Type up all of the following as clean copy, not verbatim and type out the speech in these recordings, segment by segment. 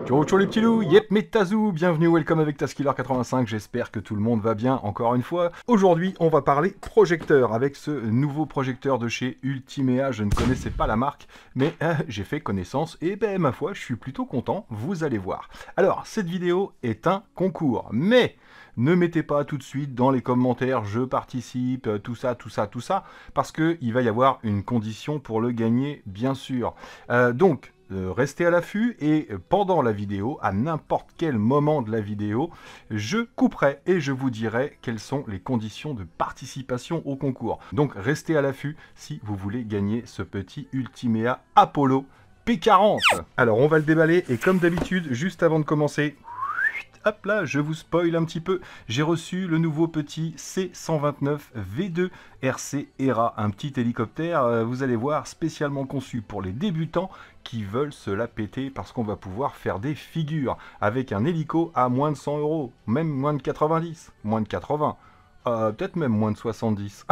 Ciao ciao les petits loups, yep Metazoo, bienvenue, welcome avec Taskiller85, j'espère que tout le monde va bien encore une fois. Aujourd'hui on va parler projecteur avec ce nouveau projecteur de chez Ultimea, je ne connaissais pas la marque mais j'ai fait connaissance et ben ma foi je suis plutôt content, vous allez voir. Alors cette vidéo est un concours, mais ne mettez pas tout de suite dans les commentaires je participe, tout ça, parce qu'il va y avoir une condition pour le gagner bien sûr. Donc restez à l'affût et pendant la vidéo, à n'importe quel moment de la vidéo, je couperai et je vous dirai quelles sont les conditions de participation au concours. Donc restez à l'affût si vous voulez gagner ce petit Ultimea Apollo P40. Alors on va le déballer et comme d'habitude, juste avant de commencer, hop là, je vous spoil un petit peu. J'ai reçu le nouveau petit C129 V2 RC ERA, un petit hélicoptère, vous allez voir, spécialement conçu pour les débutants qui veulent se la péter parce qu'on va pouvoir faire des figures avec un hélico à moins de 100 €, même moins de 90, moins de 80. Peut-être même moins de 70.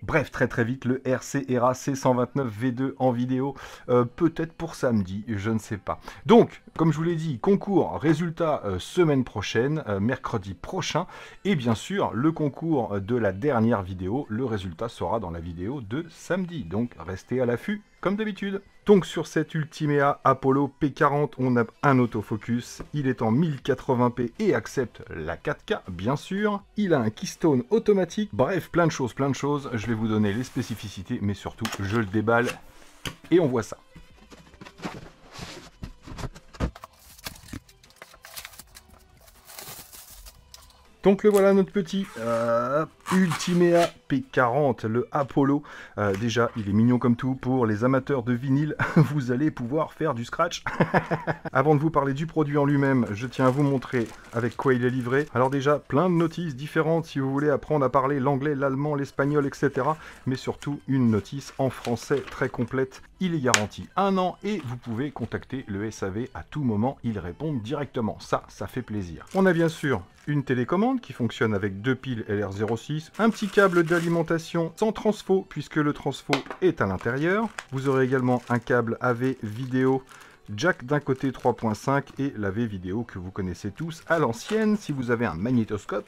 Bref, très vite, le RC ERA C129 V2 en vidéo, peut-être pour samedi, je ne sais pas. Donc, comme je vous l'ai dit, concours, résultat semaine prochaine, mercredi prochain, et bien sûr, le concours de la dernière vidéo, le résultat sera dans la vidéo de samedi, donc restez à l'affût, comme d'habitude. Donc sur cet Ultimea Apollo P40, on a un autofocus, il est en 1080p et accepte la 4K, bien sûr. Il a un keystone automatique, bref, plein de choses. Je vais vous donner les spécificités, mais surtout, je le déballe et on voit ça. Donc le voilà notre petit Ultimea P40, le Apollo. Déjà, il est mignon comme tout. Pour les amateurs de vinyle, vous allez pouvoir faire du scratch. Avant de vous parler du produit en lui-même, je tiens à vous montrer avec quoi il est livré. Alors déjà, plein de notices différentes si vous voulez apprendre à parler l'anglais, l'allemand, l'espagnol, etc. Mais surtout, une notice en français très complète. Il est garanti 1 an et vous pouvez contacter le SAV à tout moment. Ils répondent directement. Ça fait plaisir. On a bien sûr une télécommande qui fonctionne avec 2 piles LR06, un petit câble d'alimentation sans transfo puisque le transfo est à l'intérieur. Vous aurez également un câble AV vidéo, jack d'un côté 3.5 et l'AV vidéo que vous connaissez tous à l'ancienne si vous avez un magnétoscope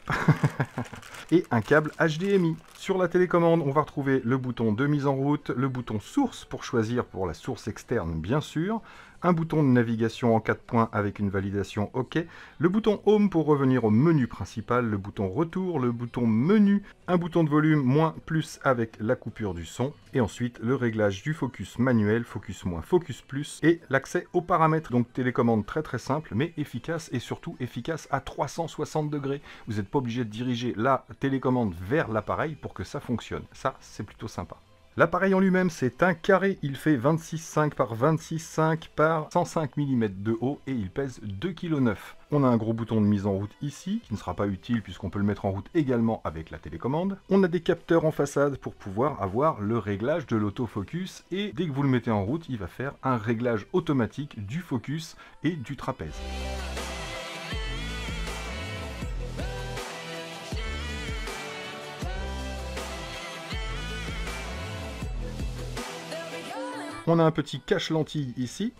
et un câble HDMI. Sur la télécommande, on va retrouver le bouton de mise en route, le bouton source pour choisir pour la source externe bien sûr, un bouton de navigation en 4 points avec une validation OK, le bouton Home pour revenir au menu principal, le bouton Retour, le bouton Menu, un bouton de volume moins plus avec la coupure du son, et ensuite le réglage du focus manuel, focus moins, focus plus, et l'accès aux paramètres. Donc télécommande très simple, mais efficace, et surtout efficace à 360 degrés. Vous n'êtes pas obligé de diriger la télécommande vers l'appareil pour que ça fonctionne. Ça, c'est plutôt sympa. L'appareil en lui-même, c'est un carré, il fait 26,5 par 26,5 par 105 mm de haut et il pèse 2,9 kg. On a un gros bouton de mise en route ici, qui ne sera pas utile puisqu'on peut le mettre en route également avec la télécommande. On a des capteurs en façade pour pouvoir avoir le réglage de l'autofocus et dès que vous le mettez en route, il va faire un réglage automatique du focus et du trapèze. On a un petit cache-lentille ici.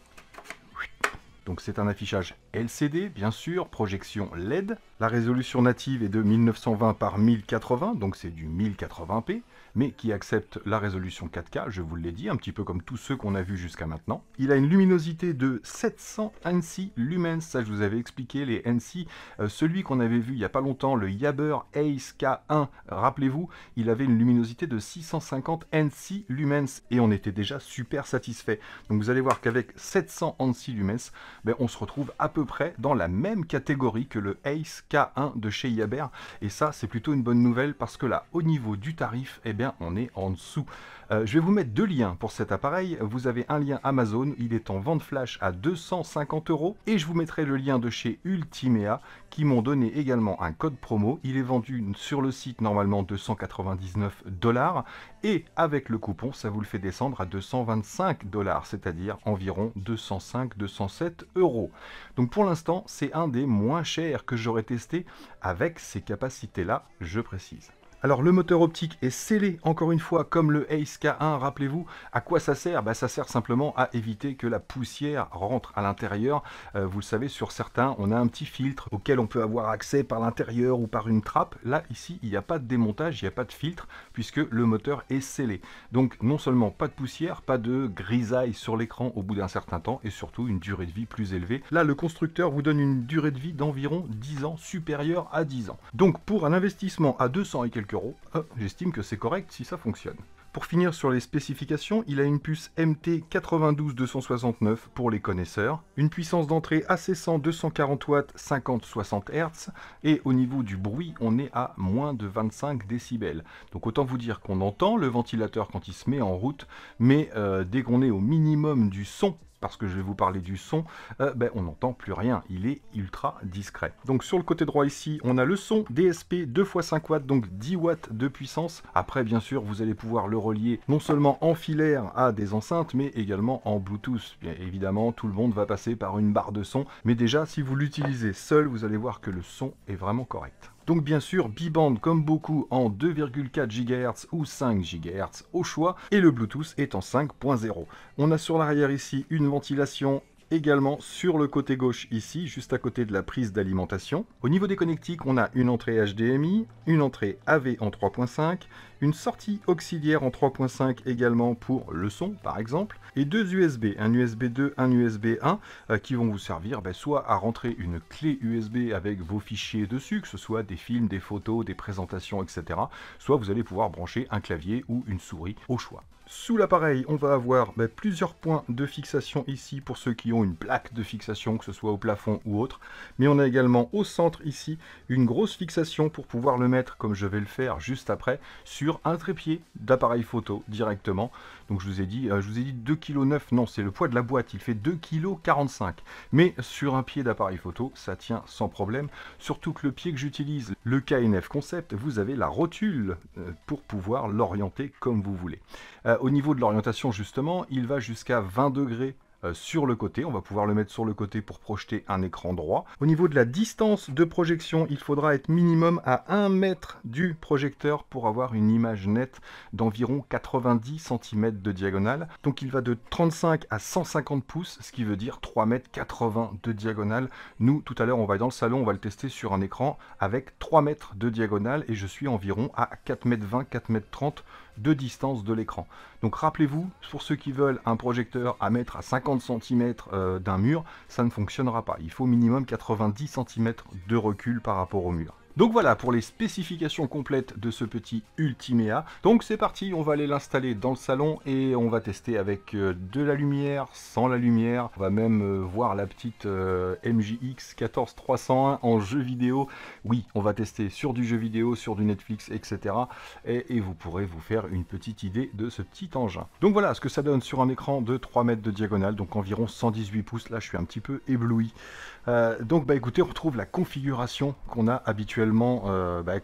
Donc c'est un affichage LCD, bien sûr, projection LED. La résolution native est de 1920 par 1080, donc c'est du 1080p, mais qui accepte la résolution 4K, je vous l'ai dit, un petit peu comme tous ceux qu'on a vus jusqu'à maintenant. Il a une luminosité de 700 ANSI lumens, ça je vous avais expliqué, les ANSI. Celui qu'on avait vu il n'y a pas longtemps, le Yaber Ace K1, rappelez-vous, il avait une luminosité de 650 ANSI lumens, et on était déjà super satisfait. Donc vous allez voir qu'avec 700 ANSI lumens, ben, on se retrouve à peu près dans la même catégorie que le Ace K1 de chez Yaber, et ça c'est plutôt une bonne nouvelle parce que là au niveau du tarif, eh bien on est en dessous. Je vais vous mettre 2 liens pour cet appareil. Vous avez un lien Amazon, il est en vente flash à 250 €, et je vous mettrai le lien de chez Ultimea qui m'ont donné également un code promo. Il est vendu sur le site normalement 299 $, et avec le coupon ça vous le fait descendre à 225 $, c'est-à-dire environ 205-207 €. Donc pour l'instant c'est un des moins chers que j'aurais testé avec ces capacités là, je précise. Alors le moteur optique est scellé, encore une fois, comme le Ace K1, rappelez-vous, à quoi ça sert? Ça sert simplement à éviter que la poussière rentre à l'intérieur. Vous le savez, sur certains, on a un petit filtre auquel on peut avoir accès par l'intérieur ou par une trappe. Là, ici, il n'y a pas de démontage, il n'y a pas de filtre, puisque le moteur est scellé. Donc non seulement pas de poussière, pas de grisaille sur l'écran au bout d'un certain temps, et surtout une durée de vie plus élevée. Là, le constructeur vous donne une durée de vie d'environ 10 ans, supérieure à 10 ans. Donc pour un investissement à 200 et quelques euros, j'estime que c'est correct si ça fonctionne. Pour finir sur les spécifications, il a une puce MT92269 pour les connaisseurs, une puissance d'entrée AC100 240 watts 50-60 Hz, et au niveau du bruit, on est à moins de 25 décibels. Donc autant vous dire qu'on entend le ventilateur quand il se met en route, mais dès qu'on est au minimum du son, parce que je vais vous parler du son, on n'entend plus rien, il est ultra discret. Donc sur le côté droit ici, on a le son DSP 2x5 watts, donc 10 watts de puissance. Après, bien sûr, vous allez pouvoir le relier non seulement en filaire à des enceintes, mais également en Bluetooth. Bien évidemment, tout le monde va passer par une barre de son, mais déjà, si vous l'utilisez seul, vous allez voir que le son est vraiment correct. Donc bien sûr, bi-band comme beaucoup en 2,4 GHz ou 5 GHz au choix, et le Bluetooth est en 5.0. On a sur l'arrière ici une ventilation également sur le côté gauche ici, juste à côté de la prise d'alimentation. Au niveau des connectiques, on a une entrée HDMI, une entrée AV en 3.5, une sortie auxiliaire en 3.5 également pour le son par exemple, et deux USB, un USB 2, un USB 1, qui vont vous servir soit à rentrer une clé USB avec vos fichiers dessus, que ce soit des films, des photos, des présentations, etc. Soit vous allez pouvoir brancher un clavier ou une souris au choix. Sous l'appareil, on va avoir plusieurs points de fixation ici pour ceux qui ont une plaque de fixation, que ce soit au plafond ou autre. Mais on a également au centre ici une grosse fixation pour pouvoir le mettre, comme je vais le faire juste après, sur un trépied d'appareil photo directement. Donc je vous ai dit 2,9 kg, non c'est le poids de la boîte, il fait 2,45 kg. Mais sur un pied d'appareil photo, ça tient sans problème. Surtout que le pied que j'utilise, le KNF Concept, vous avez la rotule pour pouvoir l'orienter comme vous voulez. Au niveau de l'orientation justement, il va jusqu'à 20 degrés sur le côté. On va pouvoir le mettre sur le côté pour projeter un écran droit. Au niveau de la distance de projection, il faudra être minimum à 1 mètre du projecteur pour avoir une image nette d'environ 90 cm de diagonale. Donc il va de 35 à 150 pouces, ce qui veut dire 3,80 m de diagonale. Nous, tout à l'heure, on va aller dans le salon, on va le tester sur un écran avec 3 mètres de diagonale et je suis environ à 4,20 m, 4,30 m de distance de l'écran. Donc rappelez-vous, pour ceux qui veulent un projecteur à mettre à 50 cm d'un mur, ça ne fonctionnera pas. Il faut minimum 90 cm de recul par rapport au mur. Donc voilà pour les spécifications complètes de ce petit Ultimea. Donc c'est parti, on va aller l'installer dans le salon et on va tester avec de la lumière, sans la lumière. On va même voir la petite MJX 14301 en jeu vidéo. Oui, on va tester sur du jeu vidéo, sur du Netflix, etc. Et vous pourrez vous faire une petite idée de ce petit engin. Donc voilà ce que ça donne sur un écran de 3 mètres de diagonale, donc environ 118 pouces. Là je suis un petit peu ébloui. Donc écoutez, on retrouve la configuration qu'on a habituellement,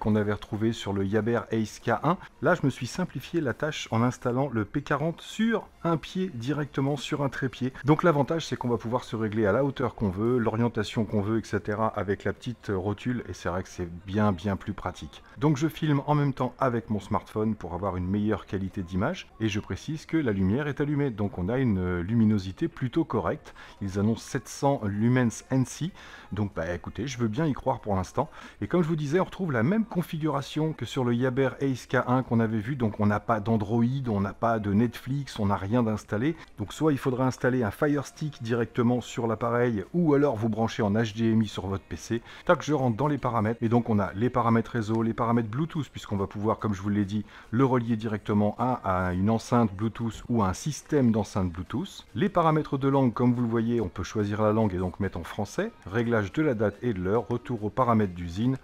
qu'on avait retrouvé sur le Yaber Ace K1. Là, je me suis simplifié la tâche en installant le P40 sur un pied, directement sur un trépied. Donc l'avantage, c'est qu'on va pouvoir se régler à la hauteur qu'on veut, l'orientation qu'on veut, etc. avec la petite rotule, et c'est vrai que c'est bien plus pratique. Donc je filme en même temps avec mon smartphone pour avoir une meilleure qualité d'image, et je précise que la lumière est allumée, donc on a une luminosité plutôt correcte. Ils annoncent 700 lumens NC, donc écoutez, je veux bien y croire pour l'instant. Et comme je vous disais, on retrouve la même configuration que sur le Yaber Ace K1 qu'on avait vu, donc on n'a pas d'Android, on n'a pas de Netflix, on n'a rien d'installé. Donc soit il faudra installer un Fire Stick directement sur l'appareil, ou alors vous branchez en HDMI sur votre PC. Tac, je rentre dans les paramètres, et donc on a les paramètres réseau, les paramètres Bluetooth, puisqu'on va pouvoir, comme je vous l'ai dit, le relier directement à une enceinte Bluetooth ou à un système d'enceinte Bluetooth. Les paramètres de langue, comme vous le voyez, on peut choisir la langue et donc mettre en français. Réglage de la date et de l'heure, retour aux paramètres d'usine.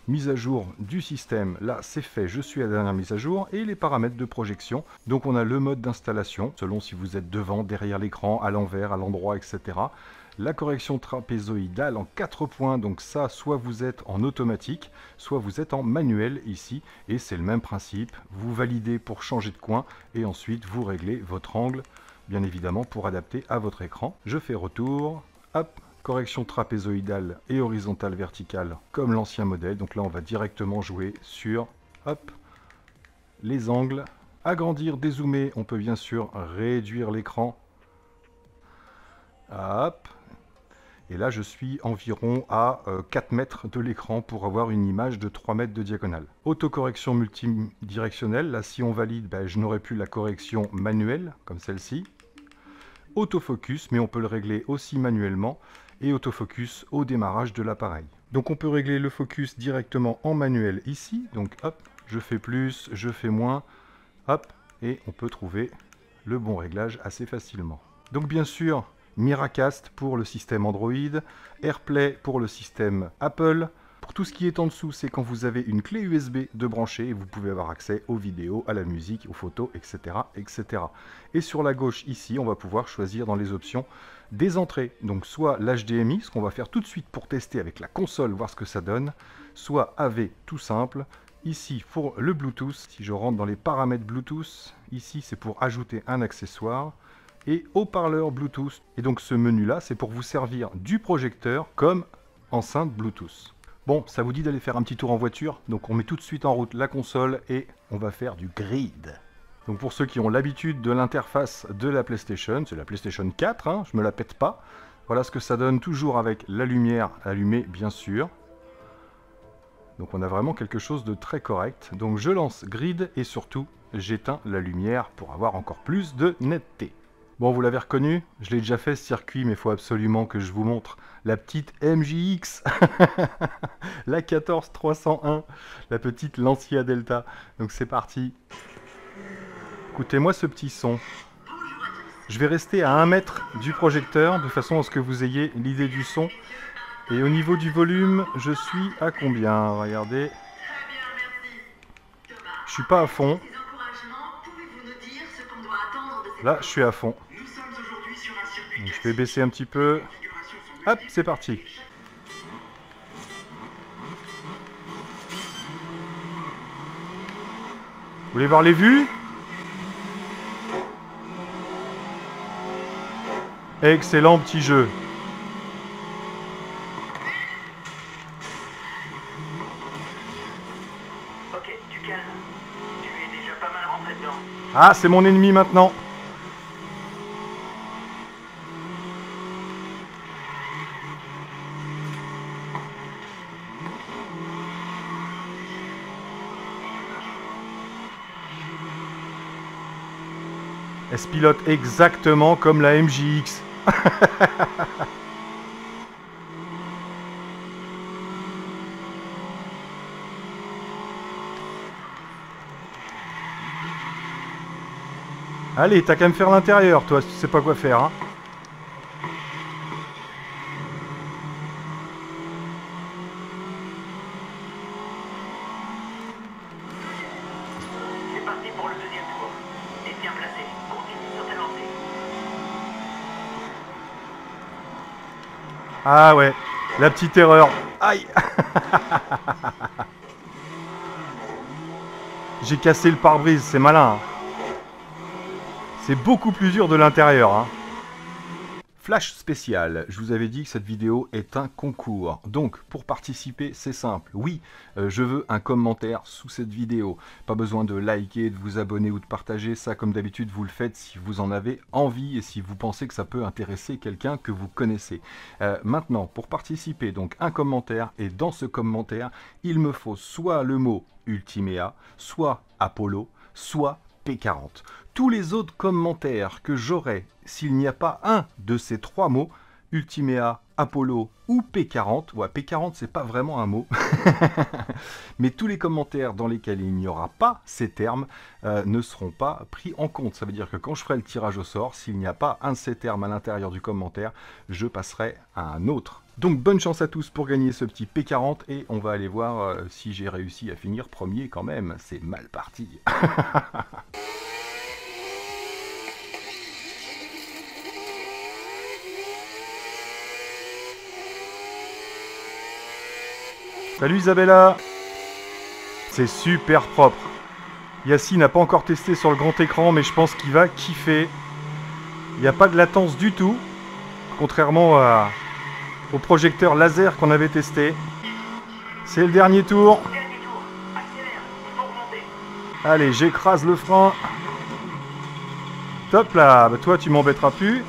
Mise à jour du système, là c'est fait, je suis à la dernière mise à jour, et les paramètres de projection. Donc on a le mode d'installation, selon si vous êtes devant, derrière l'écran, à l'envers, à l'endroit, etc. La correction trapézoïdale en 4 points, donc ça, soit vous êtes en automatique, soit vous êtes en manuel ici, et c'est le même principe. Vous validez pour changer de coin, et ensuite vous réglez votre angle, bien évidemment, pour adapter à votre écran. Je fais retour, hop. Correction trapézoïdale et horizontale verticale comme l'ancien modèle. Donc là, on va directement jouer sur hop, les angles, agrandir, dézoomer. On peut bien sûr réduire l'écran. Hop. Et là, je suis environ à 4 mètres de l'écran pour avoir une image de 3 mètres de diagonale. Autocorrection multidirectionnelle. Là, si on valide, ben, je n'aurai plus la correction manuelle, comme celle-ci. Autofocus, mais on peut le régler aussi manuellement. Et autofocus au démarrage de l'appareil. Donc, on peut régler le focus directement en manuel ici. Donc, hop, je fais plus, je fais moins. Hop, et on peut trouver le bon réglage assez facilement. Donc, bien sûr, Miracast pour le système Android, AirPlay pour le système Apple. Pour tout ce qui est en dessous, c'est quand vous avez une clé USB de brancher et vous pouvez avoir accès aux vidéos, à la musique, aux photos, etc., etc. Et sur la gauche, ici, on va pouvoir choisir dans les options des entrées. Donc soit l'HDMI, ce qu'on va faire tout de suite pour tester avec la console, voir ce que ça donne, soit AV tout simple. Ici, pour le Bluetooth, si je rentre dans les paramètres Bluetooth, ici, c'est pour ajouter un accessoire. Et haut-parleur Bluetooth. Et donc ce menu-là, c'est pour vous servir du projecteur comme enceinte Bluetooth. Bon, ça vous dit d'aller faire un petit tour en voiture, donc on met tout de suite en route la console et on va faire du grid. Donc pour ceux qui ont l'habitude de l'interface de la PlayStation, c'est la PlayStation 4, hein, je me la pète pas. Voilà ce que ça donne toujours avec la lumière allumée, bien sûr. Donc on a vraiment quelque chose de très correct. Donc je lance grid et surtout, j'éteins la lumière pour avoir encore plus de netteté. Bon, vous l'avez reconnu, je l'ai déjà fait ce circuit, mais il faut absolument que je vous montre la petite MJX, la 14301, la petite Lancia Delta. Donc c'est parti. Écoutez-moi ce petit son. Je vais rester à 1 mètre du projecteur, de façon à ce que vous ayez l'idée du son. Et au niveau du volume, je suis à combien? Regardez. Je suis pas à fond. Là, je suis à fond. Donc, je vais baisser un petit peu. Hop, c'est parti. Vous voulez voir les vues? Excellent petit jeu. Ok, tu calmes. Tu es déjà pas mal rentré dedans. Ah, c'est mon ennemi maintenant. Elle se pilote exactement comme la MJX. Allez, t'as qu'à me faire l'intérieur, toi, si tu sais pas quoi faire, hein. C'est parti pour le deuxième tour. T'es bien placé. Continue sur ta lancée. Ah ouais, la petite erreur. Aïe. J'ai cassé le pare-brise, c'est malin. Hein. C'est beaucoup plus dur de l'intérieur. Hein. Flash spécial, je vous avais dit que cette vidéo est un concours. Donc, pour participer, c'est simple. Oui, je veux un commentaire sous cette vidéo. Pas besoin de liker, de vous abonner ou de partager. Ça, comme d'habitude, vous le faites si vous en avez envie et si vous pensez que ça peut intéresser quelqu'un que vous connaissez. Maintenant, pour participer, donc un commentaire. Et dans ce commentaire, il me faut soit le mot Ultimea, soit Apollo, soit P40. Tous les autres commentaires que j'aurai, s'il n'y a pas un de ces 3 mots, Ultimea, Apollo ou P40, ouais, P40 c'est pas vraiment un mot, mais tous les commentaires dans lesquels il n'y aura pas ces termes ne seront pas pris en compte. Ça veut dire que quand je ferai le tirage au sort, s'il n'y a pas un de ces termes à l'intérieur du commentaire, je passerai à un autre. Donc bonne chance à tous pour gagner ce petit P40 et on va aller voir si j'ai réussi à finir premier quand même. C'est mal parti. Salut Isabella. C'est super propre. Yacine n'a pas encore testé sur le grand écran, mais je pense qu'il va kiffer. Il n'y a pas de latence du tout, contrairement au projecteur laser qu'on avait testé. C'est le dernier tour. Dernier tour. Accélère. Il faut remonter. Allez, j'écrase le frein. Top là, bah, toi tu m'embêteras plus.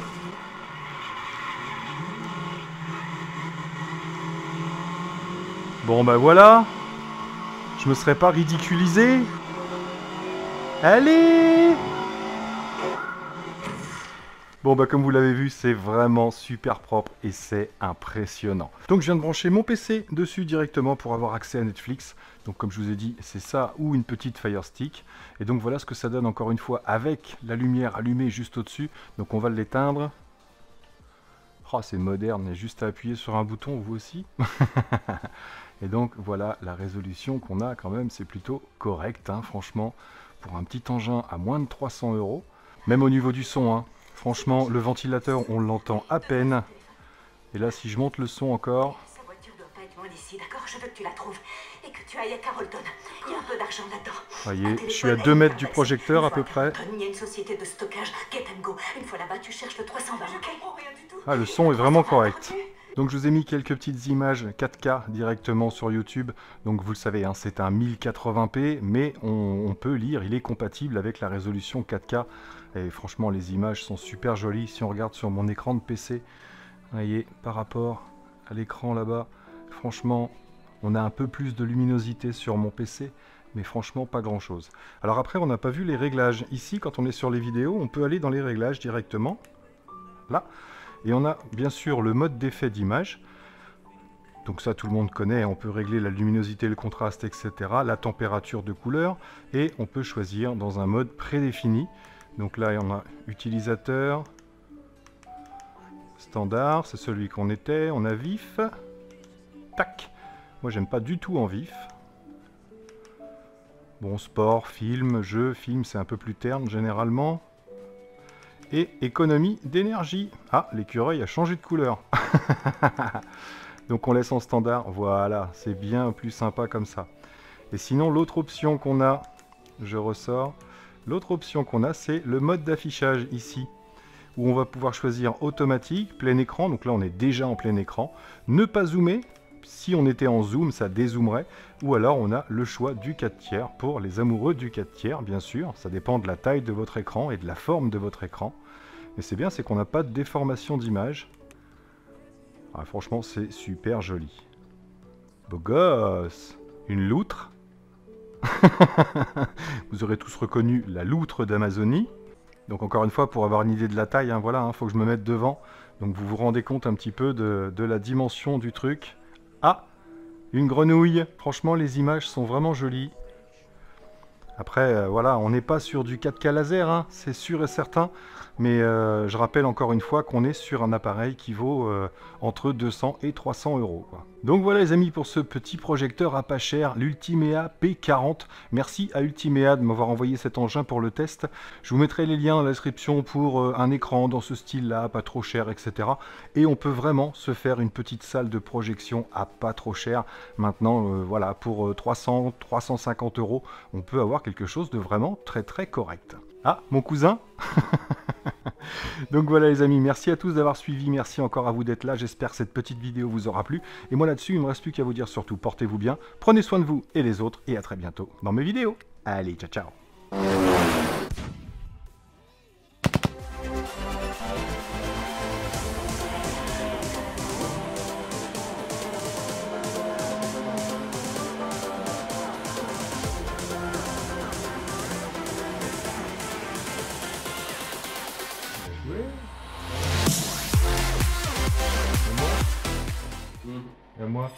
Bon bah voilà. Je me serais pas ridiculisé. Allez! Bon bah comme vous l'avez vu, c'est vraiment super propre et c'est impressionnant. Donc je viens de brancher mon PC dessus directement pour avoir accès à Netflix. Donc comme je vous ai dit, c'est ça ou une petite Fire Stick. Et donc voilà ce que ça donne encore une fois avec la lumière allumée juste au-dessus. Donc on va l'éteindre. Oh, c'est moderne, il y a juste à appuyer sur un bouton, vous aussi. Et donc voilà la résolution qu'on a quand même, c'est plutôt correct, hein, franchement, pour un petit engin à moins de 300 €. Même au niveau du son, hein, franchement, le ventilateur, on l'entend à peine. Et là, si je monte le son encore... Sa voiture doit pas être loin d'ici, d'accord? Je veux que tu la trouves et que tu ailles à Carrollton. Il y a un peu d'argent là-dedans. Voyez, je suis à 2 mètres du projecteur à peu près. Il y a une société de stockage, Get and Go. Une fois là-bas, tu cherches le 320, ok? Rien du tout. Ah, le son est vraiment correct. Donc je vous ai mis quelques petites images 4K directement sur YouTube. Donc vous le savez, hein, c'est un 1080p, mais on peut lire, il est compatible avec la résolution 4K. Et franchement, les images sont super jolies. Si on regarde sur mon écran de PC, vous voyez, par rapport à l'écran là-bas, franchement, on a un peu plus de luminosité sur mon PC, mais franchement, pas grand-chose. Alors après, on n'a pas vu les réglages. Ici, quand on est sur les vidéos, on peut aller dans les réglages directement. Là. Et on a bien sûr le mode d'effet d'image. Donc ça, tout le monde connaît. On peut régler la luminosité, le contraste, etc. La température de couleur. Et on peut choisir dans un mode prédéfini. Donc là, on a utilisateur. Standard, c'est celui qu'on était. On a vif. Tac. Moi, j'aime pas du tout en vif. Bon, sport, film, jeu. Film, c'est un peu plus terne généralement. Et économie d'énergie. Ah, l'écureuil a changé de couleur. Donc on laisse en standard. Voilà, c'est bien plus sympa comme ça. Et sinon, l'autre option qu'on a, je ressors. L'autre option qu'on a, c'est le mode d'affichage ici, où on va pouvoir choisir automatique, plein écran. Donc là, on est déjà en plein écran. Ne pas zoomer. Si on était en zoom, ça dézoomerait. Ou alors, on a le choix du 4 tiers pour les amoureux du 4 tiers, bien sûr. Ça dépend de la taille de votre écran et de la forme de votre écran. Mais c'est bien, c'est qu'on n'a pas de déformation d'image. Ah, franchement, c'est super joli. Beau gosse! Une loutre. Vous aurez tous reconnu la loutre d'Amazonie. Donc encore une fois, pour avoir une idée de la taille, hein, voilà, faut que je me mette devant. Donc vous vous rendez compte un petit peu de la dimension du truc. Ah! Une grenouille. Franchement, les images sont vraiment jolies. Après, voilà, on n'est pas sur du 4K laser, hein, c'est sûr et certain. Mais je rappelle encore une fois qu'on est sur un appareil qui vaut entre 200 et 300 €, quoi. Donc voilà les amis pour ce petit projecteur à pas cher, l'Ultimea P40. Merci à Ultimea de m'avoir envoyé cet engin pour le test. Je vous mettrai les liens dans la description pour un écran dans ce style-là, pas trop cher, etc. Et on peut vraiment se faire une petite salle de projection à pas trop cher. Maintenant, voilà, pour 300, 350 €, on peut avoir quelque chose de vraiment très très correct. Ah, mon cousin. Donc voilà les amis, merci à tous d'avoir suivi, merci encore à vous d'être là, j'espère que cette petite vidéo vous aura plu. Et moi là-dessus, il ne me reste plus qu'à vous dire surtout, portez-vous bien, prenez soin de vous et les autres, et à très bientôt dans mes vidéos. Allez, ciao ciao. Et moi